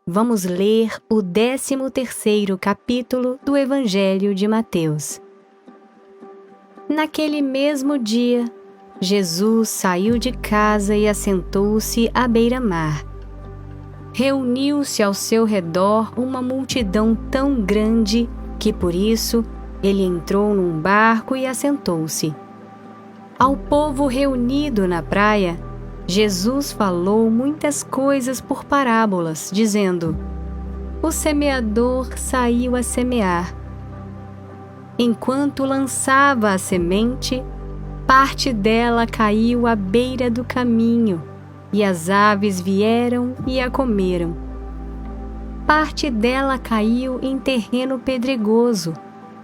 Vamos ler o 13º capítulo do Evangelho de Mateus. Naquele mesmo dia, Jesus saiu de casa e assentou-se à beira-mar. Reuniu-se ao seu redor uma multidão tão grande que, por isso, ele entrou num barco e assentou-se. Ao povo reunido na praia, Jesus falou muitas coisas por parábolas, dizendo: O semeador saiu a semear. Enquanto lançava a semente, parte dela caiu à beira do caminho, e as aves vieram e a comeram. Parte dela caiu em terreno pedregoso,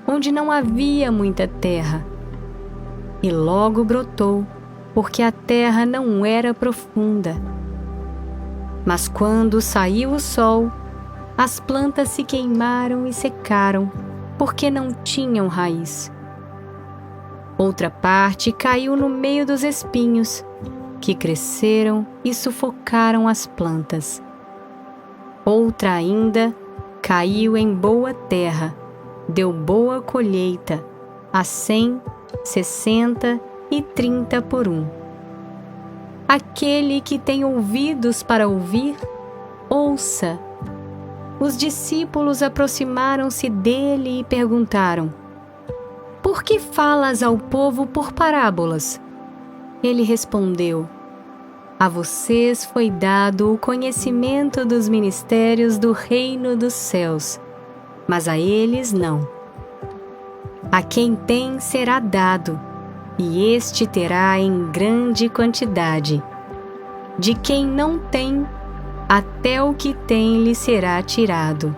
onde não havia muita terra. E logo brotou, porque a terra não era profunda. Mas quando saiu o sol, as plantas se queimaram e secaram, porque não tinham raiz. Outra parte caiu no meio dos espinhos, que cresceram e sufocaram as plantas. Outra ainda caiu em boa terra, deu boa colheita, a 100, 60 e 30 por 1. Aquele que tem ouvidos para ouvir, ouça. Os discípulos aproximaram-se dele e perguntaram: Por que falas ao povo por parábolas? Ele respondeu: A vocês foi dado o conhecimento dos mistérios do reino dos céus, mas a eles não. A quem tem será dado, e este terá em grande quantidade. De quem não tem, até o que tem lhe será tirado.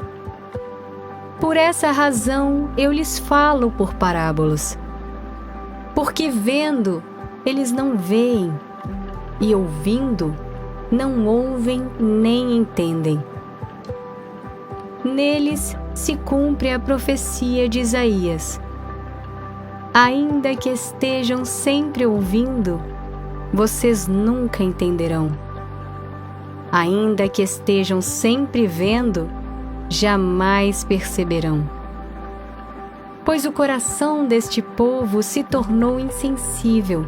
Por essa razão eu lhes falo por parábolas. Porque vendo, eles não veem, e ouvindo, não ouvem nem entendem. Neles se cumpre a profecia de Isaías. Ainda que estejam sempre ouvindo, vocês nunca entenderão. Ainda que estejam sempre vendo, jamais perceberão. Pois o coração deste povo se tornou insensível.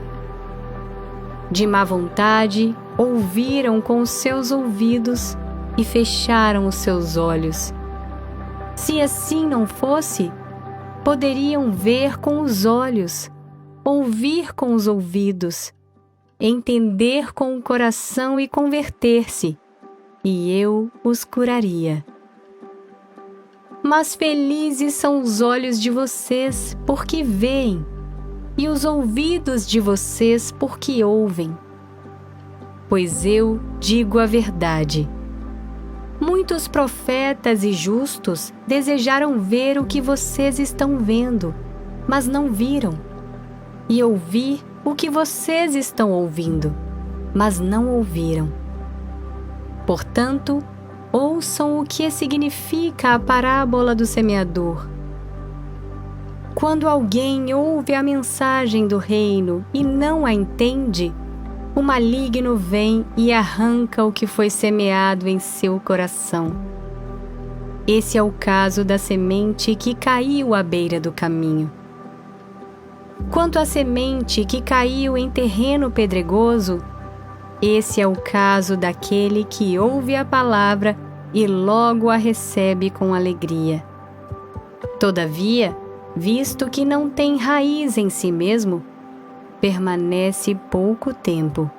De má vontade, ouviram com os seus ouvidos e fecharam os seus olhos. Se assim não fosse, poderiam ver com os olhos, ouvir com os ouvidos, entender com o coração e converter-se, e eu os curaria. Mas felizes são os olhos de vocês, porque veem, e os ouvidos de vocês, porque ouvem. Pois eu digo a verdade. Muitos profetas e justos desejaram ver o que vocês estão vendo, mas não viram, e ouvir o que vocês estão ouvindo, mas não ouviram. Portanto, ouçam o que significa a parábola do semeador. Quando alguém ouve a mensagem do reino e não a entende, o maligno vem e arranca o que foi semeado em seu coração. Esse é o caso da semente que caiu à beira do caminho. Quanto à semente que caiu em terreno pedregoso, esse é o caso daquele que ouve a palavra e logo a recebe com alegria. Todavia, visto que não tem raiz em si mesmo, permanece pouco tempo.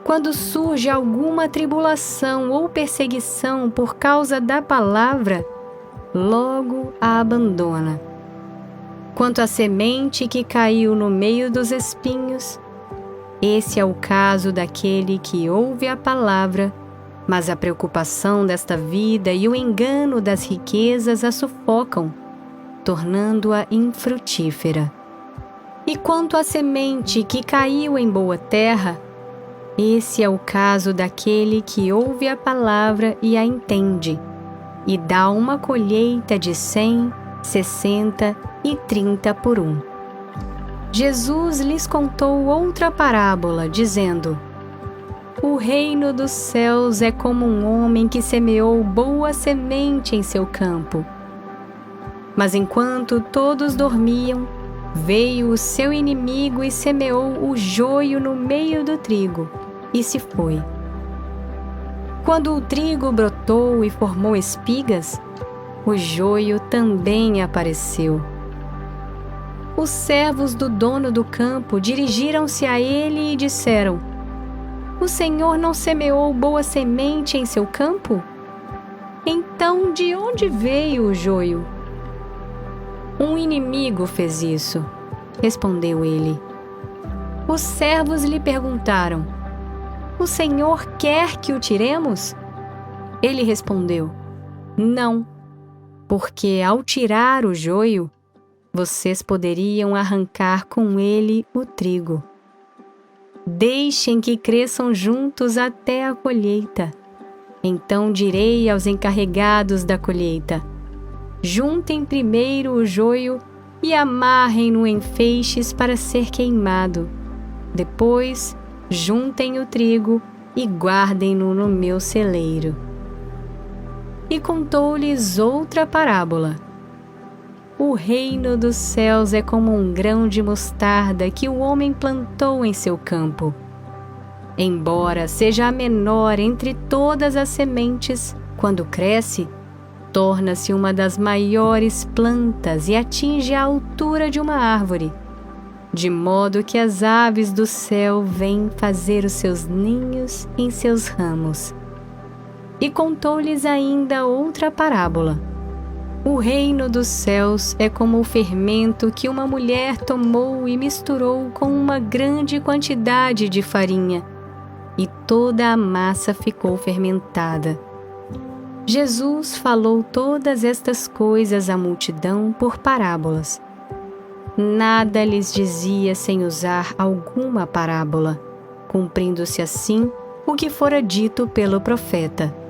Quando surge alguma tribulação ou perseguição por causa da palavra, logo a abandona. Quanto à semente que caiu no meio dos espinhos, esse é o caso daquele que ouve a palavra, mas a preocupação desta vida e o engano das riquezas a sufocam, tornando-a infrutífera. E quanto à semente que caiu em boa terra, esse é o caso daquele que ouve a palavra e a entende, e dá uma colheita de 100, 60 e 30 por 1. Jesus lhes contou outra parábola, dizendo: O reino dos céus é como um homem que semeou boa semente em seu campo. Mas enquanto todos dormiam, veio o seu inimigo e semeou o joio no meio do trigo, e se foi. Quando o trigo brotou e formou espigas, o joio também apareceu. Os servos do dono do campo dirigiram-se a ele e disseram: "O Senhor não semeou boa semente em seu campo? Então, de onde veio o joio?" "Um inimigo fez isso", respondeu ele. Os servos lhe perguntaram: "O Senhor quer que o tiremos?" Ele respondeu: "Não, porque ao tirar o joio, vocês poderiam arrancar com ele o trigo. Deixem que cresçam juntos até a colheita. Então direi aos encarregados da colheita: juntem primeiro o joio e amarrem-no em feixes para ser queimado. Depois, juntem o trigo e guardem-no no meu celeiro." E contou-lhes outra parábola. O reino dos céus é como um grão de mostarda que o homem plantou em seu campo. Embora seja a menor entre todas as sementes, quando cresce, torna-se uma das maiores plantas e atinge a altura de uma árvore, de modo que as aves do céu vêm fazer os seus ninhos em seus ramos. E contou-lhes ainda outra parábola. O reino dos céus é como o fermento que uma mulher tomou e misturou com uma grande quantidade de farinha, e toda a massa ficou fermentada. Jesus falou todas estas coisas à multidão por parábolas. Nada lhes dizia sem usar alguma parábola, cumprindo-se assim o que fora dito pelo profeta: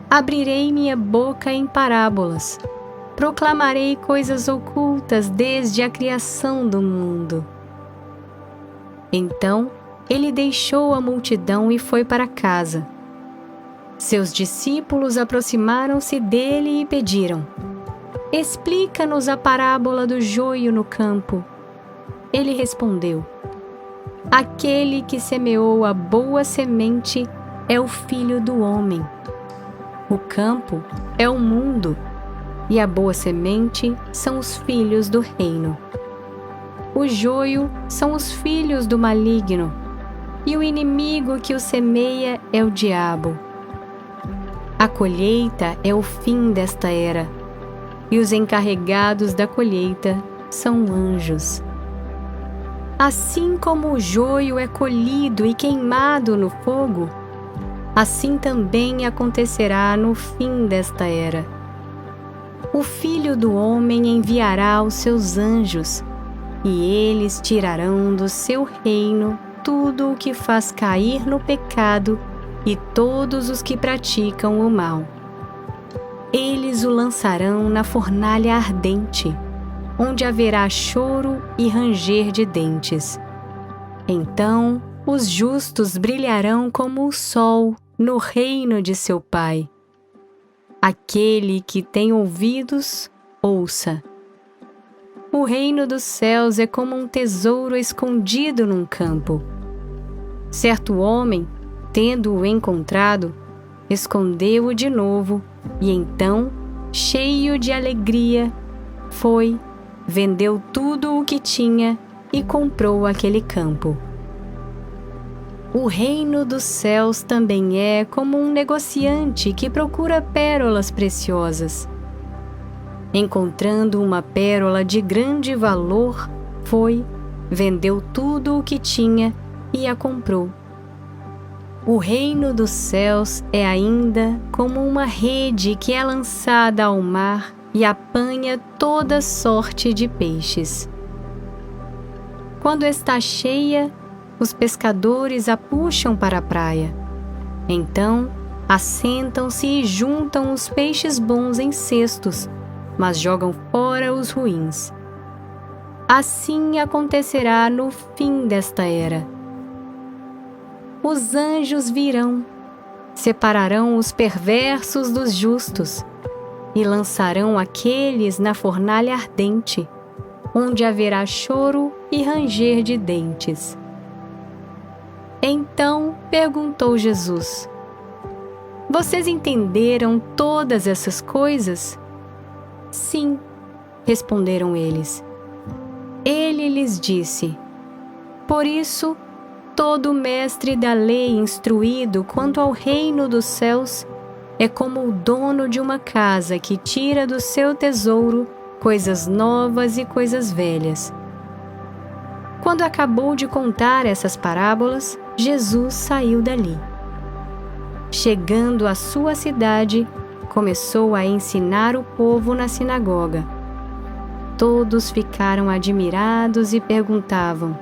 "Abrirei minha boca em parábolas, proclamarei coisas ocultas desde a criação do mundo." Então ele deixou a multidão e foi para casa. Seus discípulos aproximaram-se dele e pediram: "Explica-nos a parábola do joio no campo." Ele respondeu: "Aquele que semeou a boa semente é o Filho do Homem. O campo é o mundo, e a boa semente são os filhos do reino. O joio são os filhos do maligno, e o inimigo que o semeia é o diabo. A colheita é o fim desta era, e os encarregados da colheita são anjos. Assim como o joio é colhido e queimado no fogo, assim também acontecerá no fim desta era. O Filho do Homem enviará os seus anjos, e eles tirarão do seu reino tudo o que faz cair no pecado e todos os que praticam o mal. Eles o lançarão na fornalha ardente, onde haverá choro e ranger de dentes. Então os justos brilharão como o sol no reino de seu Pai. Aquele que tem ouvidos, ouça. O reino dos céus é como um tesouro escondido num campo. Certo homem, tendo-o encontrado, escondeu-o de novo e então, cheio de alegria, foi, vendeu tudo o que tinha e comprou aquele campo. O reino dos céus também é como um negociante que procura pérolas preciosas. Encontrando uma pérola de grande valor, foi, vendeu tudo o que tinha e a comprou. O reino dos céus é ainda como uma rede que é lançada ao mar e apanha toda sorte de peixes. Quando está cheia, os pescadores a puxam para a praia. Então, assentam-se e juntam os peixes bons em cestos, mas jogam fora os ruins. Assim acontecerá no fim desta era. os anjos virão, separarão os perversos dos justos e lançarão aqueles na fornalha ardente, onde haverá choro e ranger de dentes. Então perguntou Jesus: Vocês entenderam todas essas coisas? Sim, responderam eles. Ele lhes disse: Por isso, todo mestre da lei instruído quanto ao reino dos céus é como o dono de uma casa que tira do seu tesouro coisas novas e coisas velhas. Quando acabou de contar essas parábolas, Jesus saiu dali. Chegando à sua cidade, começou a ensinar o povo na sinagoga. Todos ficaram admirados e perguntavam: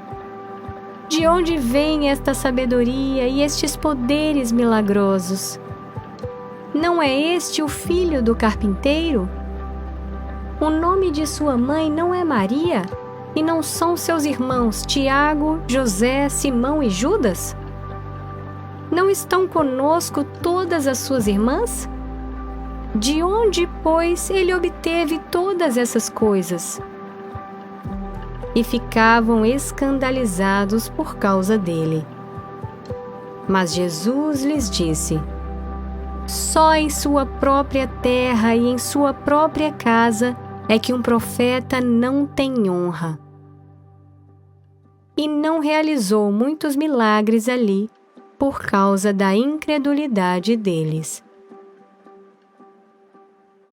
De onde vem esta sabedoria e estes poderes milagrosos? Não é este o filho do carpinteiro? O nome de sua mãe não é Maria? E não são seus irmãos Tiago, José, Simão e Judas? Não estão conosco todas as suas irmãs? De onde, pois, ele obteve todas essas coisas? E ficavam escandalizados por causa dele. Mas Jesus lhes disse: Só em sua própria terra e em sua própria casa é que um profeta não tem honra. E não realizou muitos milagres ali por causa da incredulidade deles.